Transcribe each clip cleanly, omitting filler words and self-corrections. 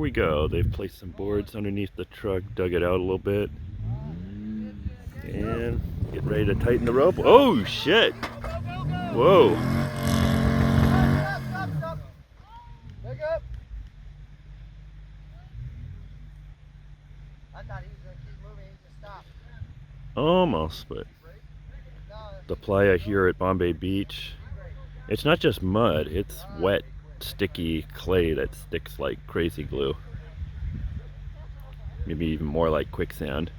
we go. They've placed some boards underneath the truck, dug it out a little bit, and get ready to tighten the rope. Oh shit! Whoa! Almost, but the playa here at Bombay Beach, it's not just mud, it's wet, sticky clay that sticks like crazy glue. Maybe even more like quicksand.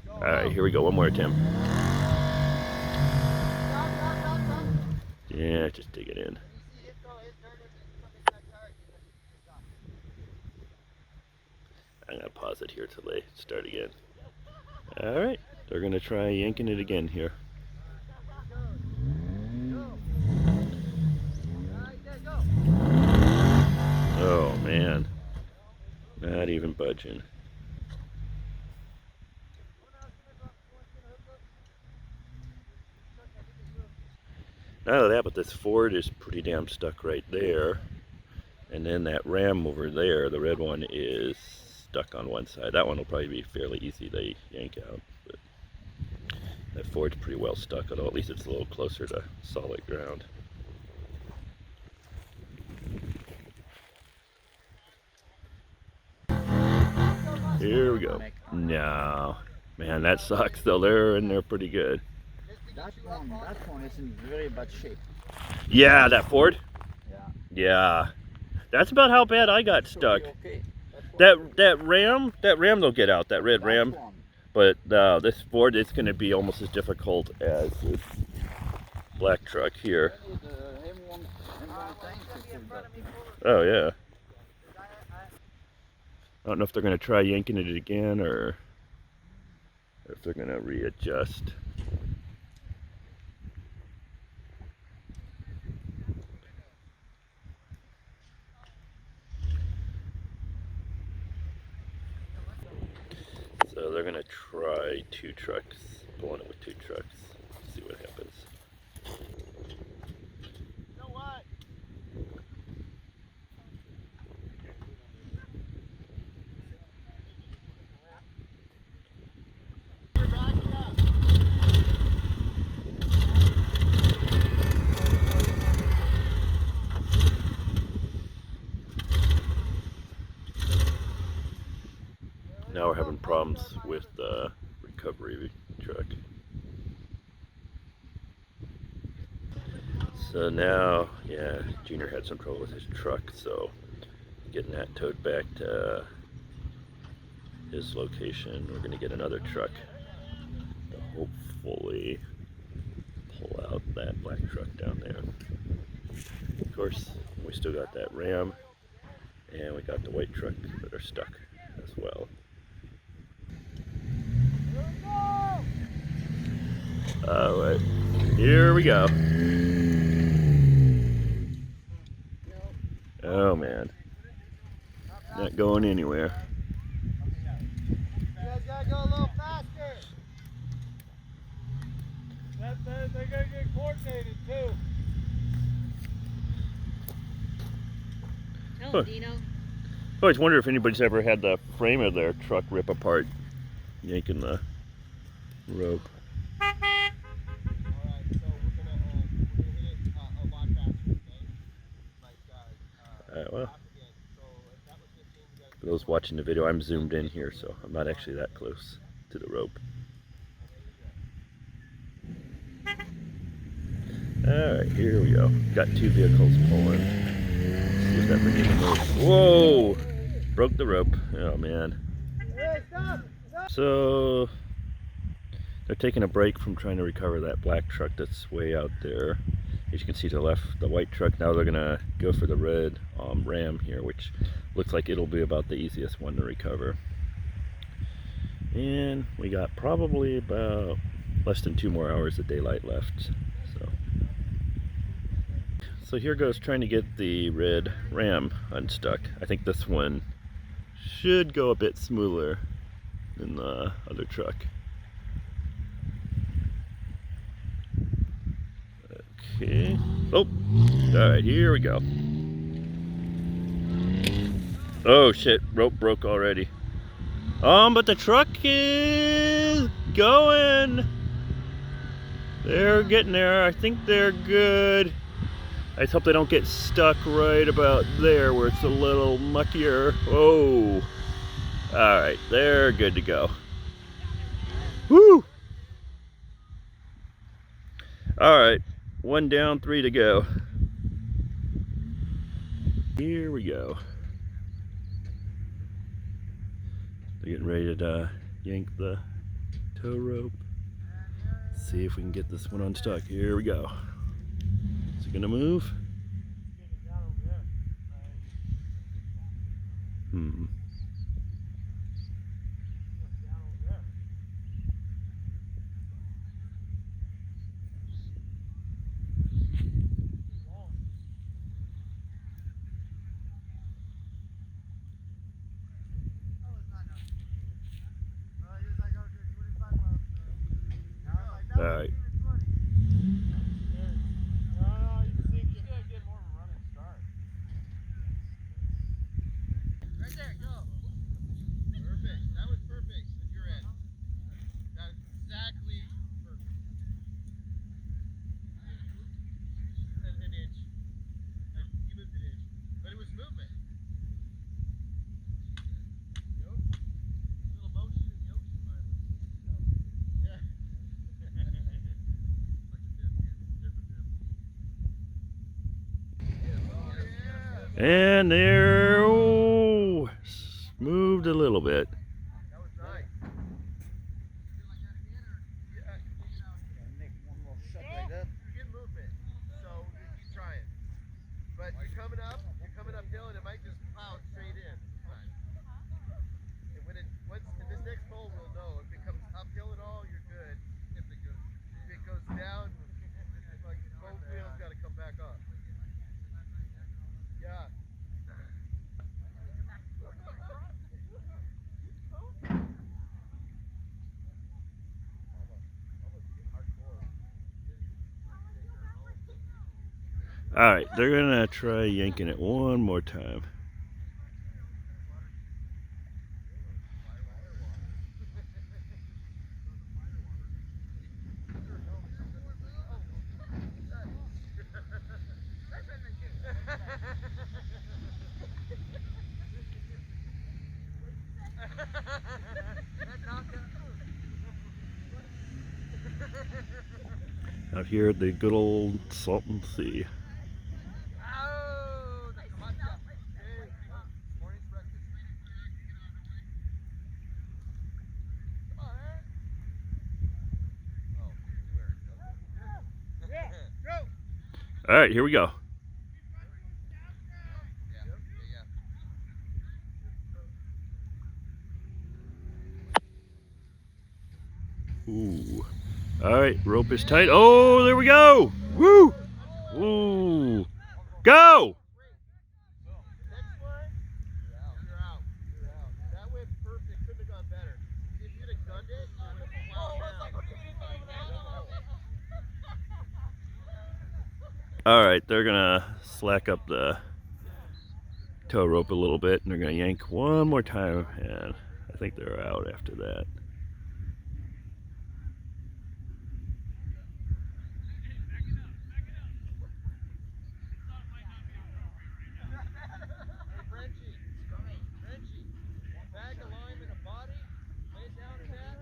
Alright, here we go, one more attempt. Yeah, just dig it in. I'm gonna pause it here till they start again. Alright, they're gonna try yanking it again here. Oh man, not even budging. Not only that, but this Ford is pretty damn stuck right there. And then that Ram over there, the red one, is stuck on one side. That one will probably be fairly easy to yank out. But that Ford's pretty well stuck, although at least it's a little closer to solid ground. Here we go. No. Man, that sucks though. They're in there pretty good. That one is in very bad shape. Yeah, that Ford? Yeah. Yeah. That's about how bad I got stuck. Okay. That Ram will get out, that red Ram. But this Ford is going to be almost as difficult as this black truck here. Oh yeah. I don't know if they're going to try yanking it again or if they're going to readjust. So they're going to try two trucks, pulling it with two trucks, see what happens. You know what? Now we're having problems with the recovery truck. So now, yeah, Junior had some trouble with his truck, so getting that towed back to his location. We're gonna get another truck to hopefully pull out that black truck down there. Of course, we still got that Ram, and we got the white truck that are stuck as well. Alright, here we go. Oh man, not going anywhere. You guys gotta go a little faster. They're gonna get coordinated too. Tell him, Dino. I always wonder if anybody's ever had the frame of their truck rip apart, yanking the rope. Alright, so we're gonna hit it a lot faster, okay? Like, Alright, well, again. So if that was 15, you guys for those watching the video, I'm zoomed in here, so I'm not actually that close to the rope. Alright, here we go. Got two vehicles pulling. See if that brings in the move. Whoa! Broke the rope. Oh man. Hey, stop! So they're taking a break from trying to recover that black truck that's way out there. As you can see to the left, the white truck. Now they're gonna go for the red Ram here, which looks like it'll be about the easiest one to recover. And we got probably about less than 2 more hours of daylight left. So here goes trying to get the red Ram unstuck. I think this one should go a bit smoother than the other truck. Okay. Oh, all right, here we go. Oh shit, rope broke already. But the truck is going. They're getting there. I think they're good. I just hope they don't get stuck right about there where it's a little muckier. Oh. All right, they're good to go. Woo! All right, 1 down, 3 to go. Here we go. They're getting ready to yank the tow rope. See if we can get this one unstuck. Here we go. Is it gonna move? Hmm. All right. Right there, go. Perfect. That was perfect at your end. That was exactly perfect. An inch. You moved an inch. But it was movement. A little motion in the ocean, yeah. And there, oh, moved a little bit. That was nice. Make one more shot like that. You get movement, so you keep trying. But you're coming uphill, and it might just plow straight in. And when in this next hole, we'll know if it comes uphill at all, you're good. If it goes down, like both wheels got to come back up. Yeah. All right, they're gonna try yanking it one more time. Out here at the good old Salton Sea. Oh, the kamata. Hey, morning's breakfast. Come on, Aaron. Oh, you Aaron. Go. All right, here we go. Ooh. All right, rope is tight. Oh, there we go. Woo! Ooh. Go! Next one, you're out. That went perfect. Couldn't have gone better. If you'd have gunned it, you would have plowed down. All right, they're gonna slack up the tow rope a little bit, and they're gonna yank one more time, and I think they're out after that. Bag of lime in a body, lay it down in that.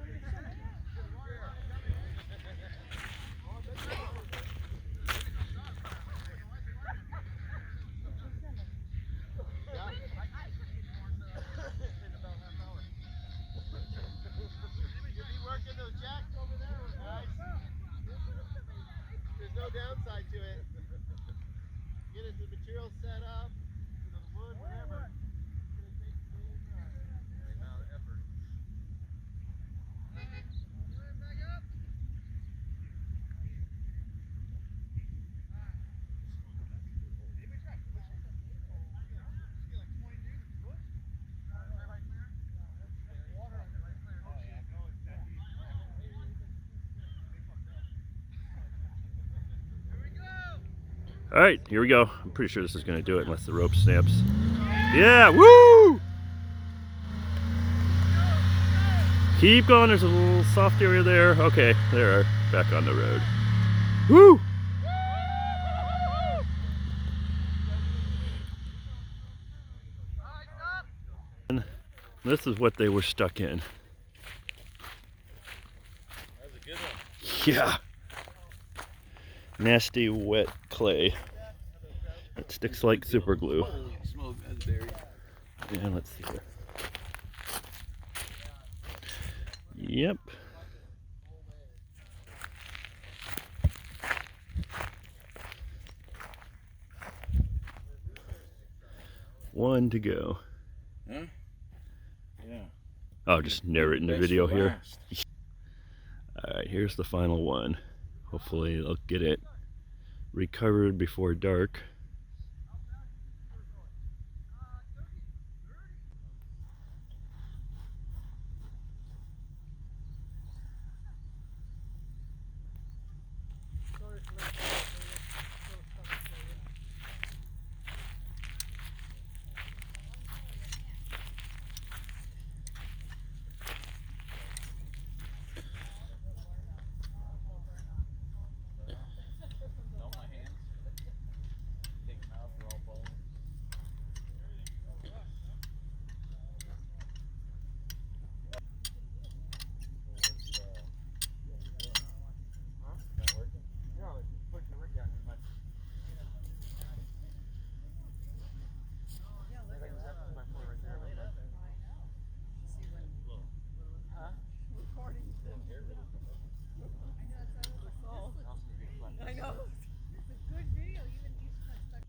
All right, here we go. I'm pretty sure this is going to do it unless the rope snaps. Yeah, woo! Keep going, there's a little soft area there. Okay, there, back on the road. Woo! And this is what they were stuck in. That was a good one. Yeah. Nasty, wet clay. It sticks like super glue. Holy smoke, that's berry. Yeah, let's see here. Yep. One to go. Huh? Yeah. Oh, just narrate in the video here. Alright, here's the final one. Hopefully they'll get it recovered before dark. I know. It's a good video. Even you should have stuck.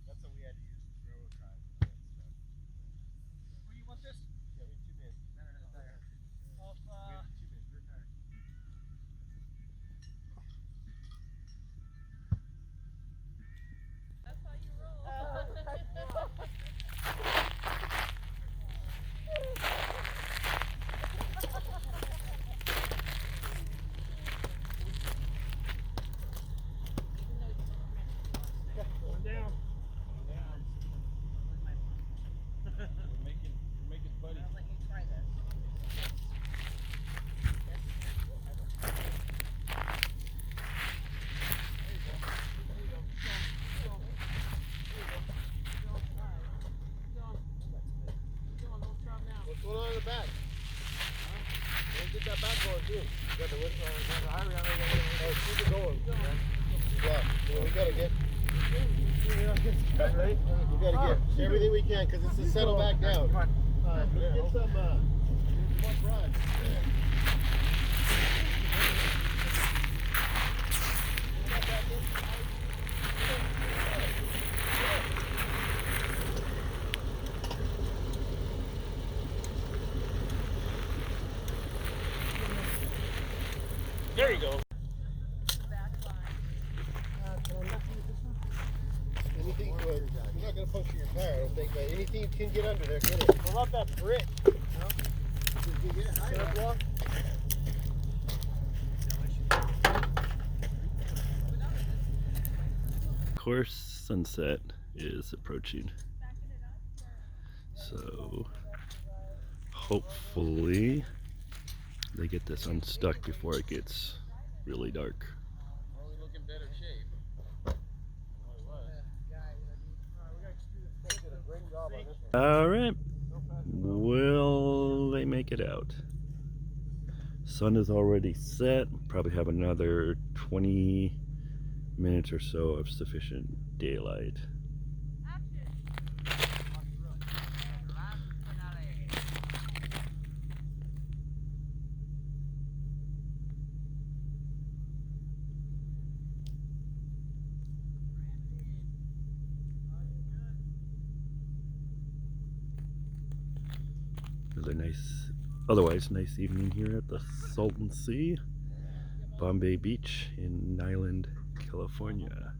That's what we had to use railroad ties and that stuff. Where you want this? Yeah, we have 2 minutes. No, tire. We have 2 minutes. Rear tire. That's how you roll. Going down. We're making buddy. I'll let you try this. What's going on in the back? Let's get that back going too. You got the whistle on the highway. Oh, keep it going. Yeah, well, we gotta get. Right? We gotta get everything we can because it's to settle back down. Let's get some rod. There you go. Anything good. You're not gonna puncture your tire, I don't think, but anything you can get under there, get it. Pull up that brick. You know? You get it high enough. Of course, sunset is approaching. So hopefully they get this unstuck before it gets really dark. Well, we look in better shape. All right. Will they make it out? Sun is already set. Probably have another 20 minutes or so of sufficient daylight. Another nice, otherwise nice evening here at the Salton Sea, Bombay Beach in Island, California.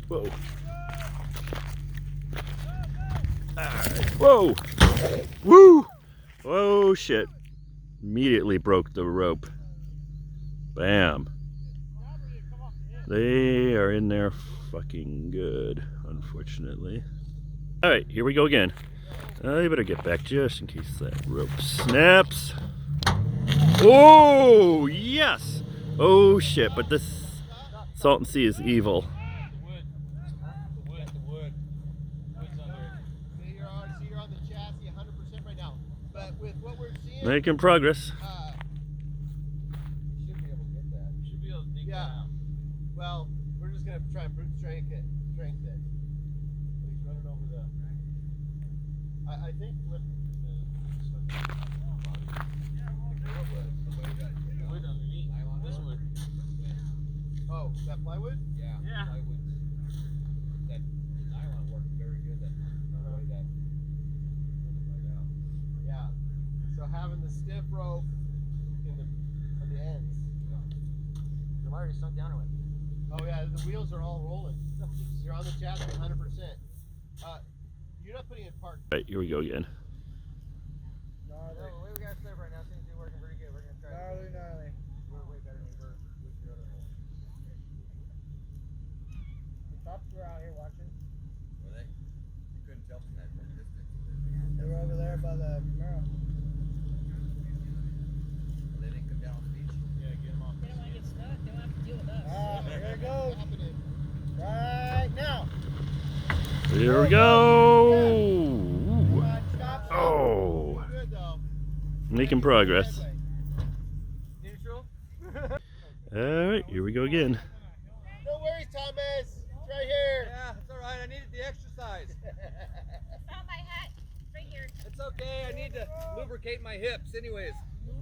Whoa. Alright. Whoa! Woo! Oh shit. Immediately broke the rope. Bam. They are in there fucking good, unfortunately. Alright, here we go again. I better get back just in case that rope snaps. Oh, yes! Oh shit, but this Salton Sea is evil. Making progress. You should be able to get that. You should be able to dig that out. Well, we're just gonna try and brute strength it. He's running over the. I think with the wood underneath. This wood. Oh, that plywood? Yeah. Plywood. That nylon worked very good. That way that. Yeah. So having the stiff rope in the on the ends. I'm already sunk down to it. Oh yeah, the wheels are all rolling. You're on the chassis 100%. You're not putting in park. Right, here we go again. No, the way we got it set up right now seems to be working pretty good. We're gonna try. Gnarly. We're way better than we were with the other hole. The tops were out here watching. Were they? You couldn't tell from that distance. They were over there by the Camaro. They didn't come down on the beach. Yeah, get them off. They don't want to get stuck. They don't have to deal with us. Here it goes. Right now. Here we go! Stop. Oh, Good though. making progress. Neutral. Alright, here we go again. No worries, Thomas. It's right here. Yeah, it's alright. I needed the exercise. Found my hat. Right here. It's okay. I need to lubricate my hips anyways. Who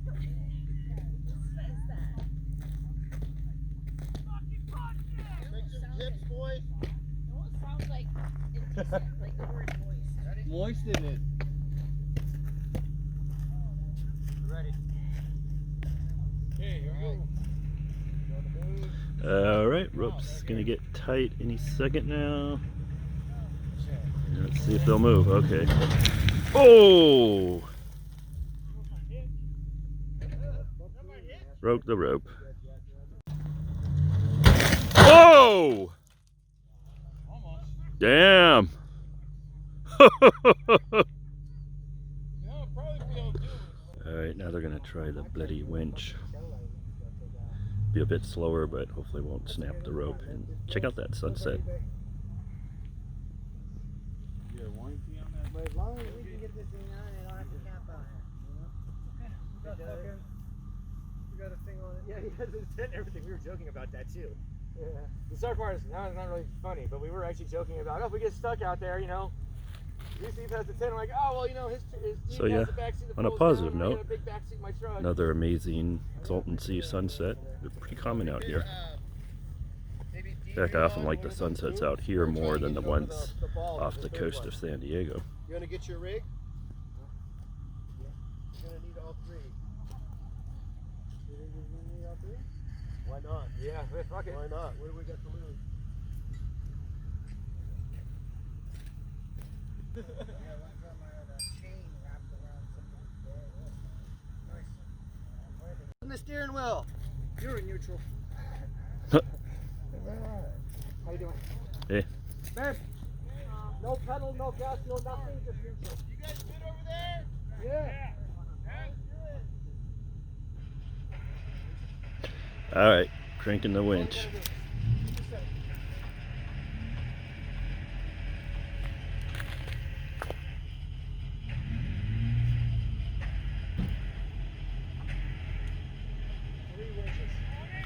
says that? Make some tips, boy. No, it sounds like indecent, like the word moist. Moist in it. Ready. Okay, here we go. Alright, rope's gonna get tight any second now. Let's see if they'll move. Okay. Oh! Broke the rope. Oh! Damn! Alright, now they're gonna try the bloody winch. Be a bit slower, but hopefully won't snap the rope. And check out that sunset. But as long as we can get this thing on, I don't have to camp on it. You know? You got a thing on it. Yeah, he has his tent and everything. We were joking about that too. Yeah. The sad part is now it's not really funny, but we were actually joking about, oh, if we get stuck out there, you know. Steve has the tent. I'm like, oh well, you know, his So yeah, has the backseat that on a folds positive down, I got note, a big backseat in my truck. another amazing Salton Sea sunset. They're pretty common out here. In fact, I often like the sunsets out here more than the ones off the coast of San Diego. You want to get your rig? You're going to need all three. You think you're going to need all three? Why not? Yeah, fuck it. Why not? What do we got to lose? On the steering wheel. You're in neutral. Huh. How you doing? Hey. Babe, no pedal, no gas, no nothing, just neutral. You guys good over there? Yeah. Alright, cranking the winch.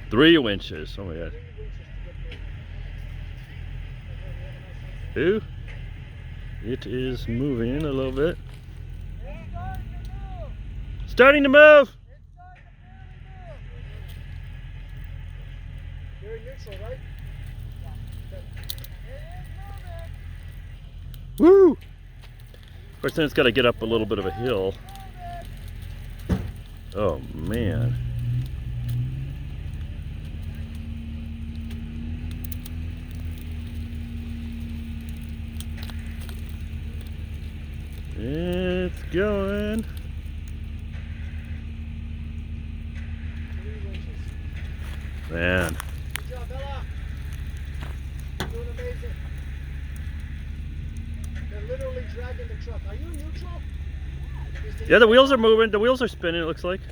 Three winches. Oh my god. Ooh. It is moving a little bit. Starting to move! You're in neutral, right? Woo! Of course, then it's got to get up a little bit of a hill. Oh man. going. Man. Good job, Bella. You're doing amazing. They're literally dragging the truck. Are you neutral? Yeah, the wheels are moving. The wheels are spinning, it looks like. Is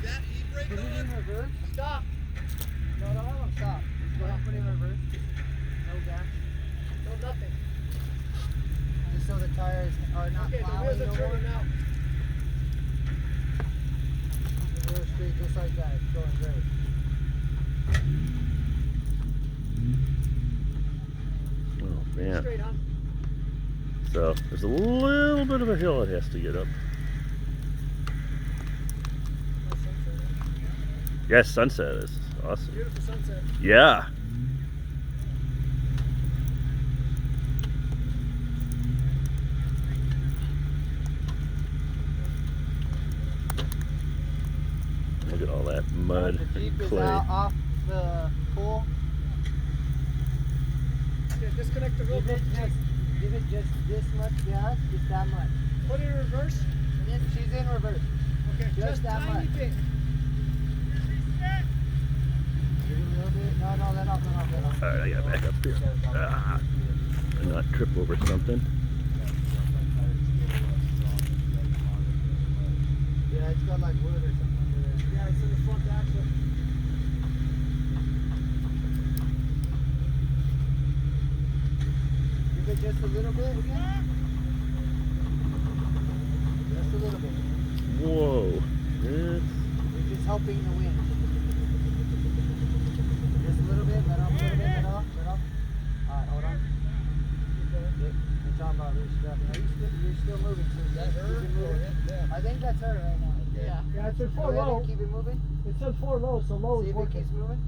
that e-brake Put it on? in reverse. Stop. No, no, no, stop. Go ahead, put it in reverse. No gas. No nothing. Just so the tires are not Okay, the plowing wheels no are more. turning out. The wheels straight just like that. It's going great. Oh, man. Straight, huh? So there's a little bit of a hill it has to get up. Nice sunset, huh? Yes, sunset is awesome. Beautiful sunset. Yeah. Look at all that mud The Jeep and is clay. out off the pool. Okay, disconnect the rope. Give it just this much gas, just that much. Put it in reverse. She's in reverse. Okay, Just just that tiny much. bit. Give it a little bit. No, no, let off. Alright, I gotta back up here. Ah, and not trip over something. Yeah, it's got like wood or something under there. Yeah, it's in the front axle. Give it just a little bit again. Just a little bit. Whoa. That's You're just helping the wind. Just a little bit. Let off a little bit. Let off. Alright, hold on. Yep, we're talking about restrapping. You're still moving. So That her? keep it moving. Yeah. I think that's her right now. Yeah. Yeah, it's in Go 4 ahead low. and keep it moving. It's in 4 low, so low See is if it working. keeps moving.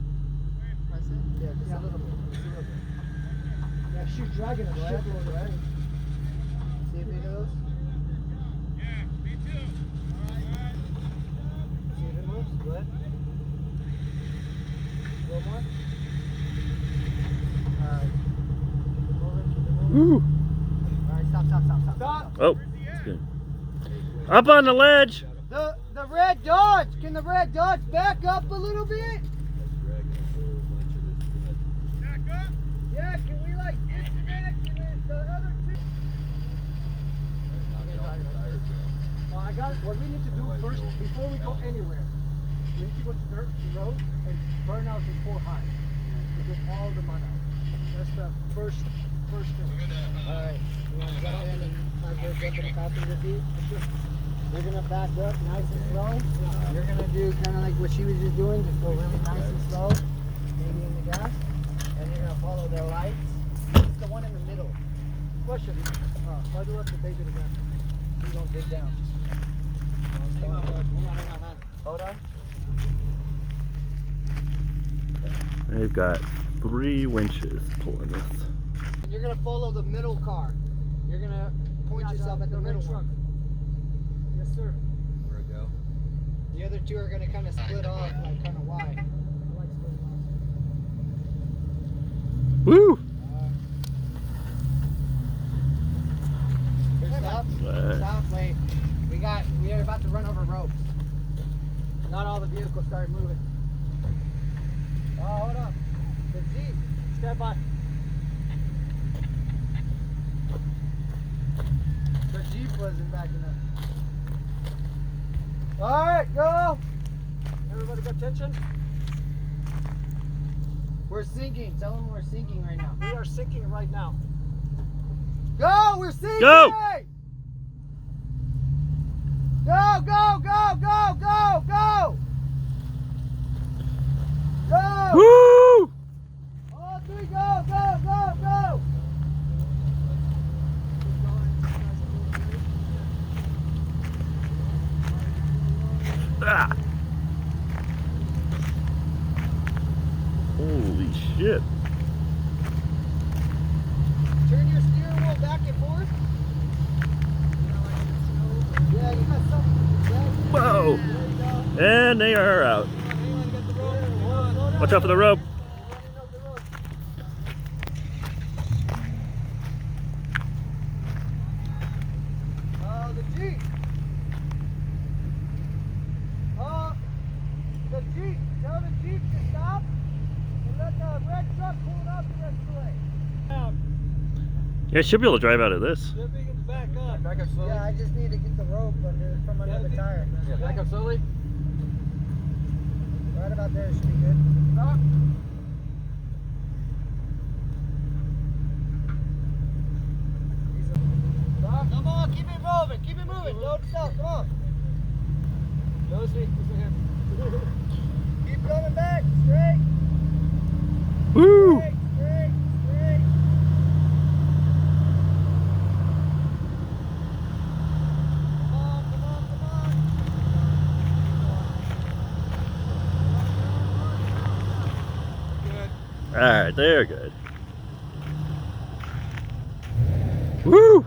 Press it. Yeah, just Yeah. a little bit. Just a little bit. Yeah, she's dragging a Go ahead. shitload Go of ahead. things. See if it goes. See if it moves. Go ahead. A little more. Alright. Keep it moving. Keep it moving. woo. Alright, stop. Stop. Oh, it's good. Up on the ledge. The red Dodge. Can the red Dodge back up a little bit? Yeah, can we like disconnect and then the other two? I got it. What we need to do first, before we go anywhere, we need to go to the road and burn out before high. To get all the mud out. That's the first thing. Alright. You want to go ahead and have her jump in the passenger seat? You're going to back up nice and slow. You're going to do kind of like what she was just doing. Just go really nice and slow. Maybe in the gas. And you're going to follow the lights. It's the one in the middle. Question. Why do we have to bait it again? You don't dig down. Hang on. Hold on. They've got 3 winches pulling this. And you're going to follow the middle car. You're going to point yourself at the middle truck. one. Yes, sir. Where it go? The other two are going to kind of split off, like kind of wide. Woo! Here, stop. Right. Stop. Wait. We are about to run over ropes. Not all the vehicles started moving. Oh, hold up. The Jeep. Stand by. The Jeep wasn't backing up. All right, go. Everybody got attention? We're sinking. Tell them we're sinking right now. We are sinking right now. Go. We're sinking. Go. Go. Go. Woo! All three, go. Ah. Holy shit. Turn your steering wheel back and forth. Yeah, you got something. Yeah, Whoa. there you go. And they are out. Watch out for the rope. Tell the Jeep to stop and let the red truck pull it up the rest of the way. Yeah, I should be able to drive out of this. See if we can back up. Back up slowly. Yeah, I just need to get the rope from under the tire. Yeah, back up slowly. Right about there should be good. Stop. Stop. Come on, keep it moving, keep it moving. Don't stop, come on. Notice me. Listen here. Keep coming back, straight, Woo! straight, straight, straight. Come on, come on, come on. Good. Alright, they're good. Woo!